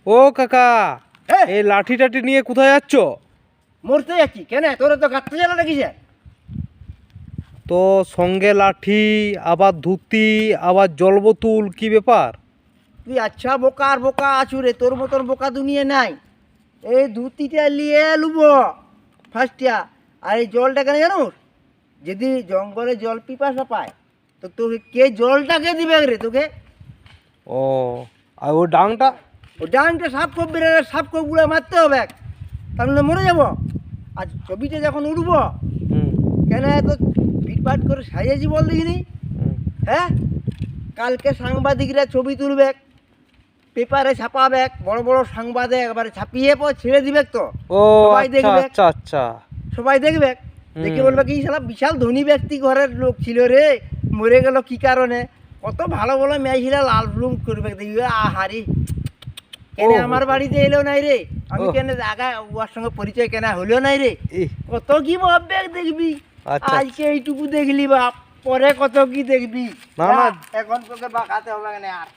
ও কাকা, হ্যাঁ। এই লাঠি টাঠি নিয়ে কোথায় যাচ্ছ? মরতে যাচ্ছি কেন? তোরা তো গাছতে জ্বালা নাকি যে? তো সঙ্গে লাঠি, আবার ধুতি, আবার জল বোতল, কি ব্যাপার? তুই আচ্ছা বোকা আর বোকা আছু রে, তোর মতন বোকা দুনিয়া নাই। এই ধুতিটা নিয়ে লুব ফার্স্টিয়া। আর এই জলটা কেন জানো? যদি জঙ্গলে জল পিপাসা পায় তো তোকে কে জলটাকে দিবে রে তোকে? ও, আর ও ডাংটা? ও ডানটা সাফ করবে রে, সাফ করে গুঁড়ে মারতে হবে, তাহলে মরে যাব। আর ছবিটা যখন উঠবো, হুম, কেন এত ফিটফাট করে সাজিয়েছি বল দেখিনি? হুম। হ্যাঁ, কালকে সাংবাদিকরা ছবি তুলবে, পেপারে ছাপাবে, বড় বড় সাংবাদিক একবারে ছাপিয়ে পর ছেড়ে দিবে তো। ও সবাই আচ্ছা দেখবে, আচ্ছা আচ্ছা। সবাই দেখবে, দেখে বলবে কি শালা বিশাল ধনী ব্যক্তি ঘরের লোক ছিল রে, মরে গেল কি কারণে। কত ভালো ভালো মেয়ে ছিল, লাল ব্লুম করবে, দেখবে আহারি কেন ওহো। আমার বাড়িতে এলো নাই রে, আমি ওহ। কেন আগা ওর সঙ্গে পরিচয় কেন হলো নাই রে। ইহ, কত কি ভাববে দেখবি, আচ্ছা। আজকে এইটুকু দেখলি বাপ, পরে কত কি দেখবি। না, না। এখন তোকে বাঁকাতে হবে না আর।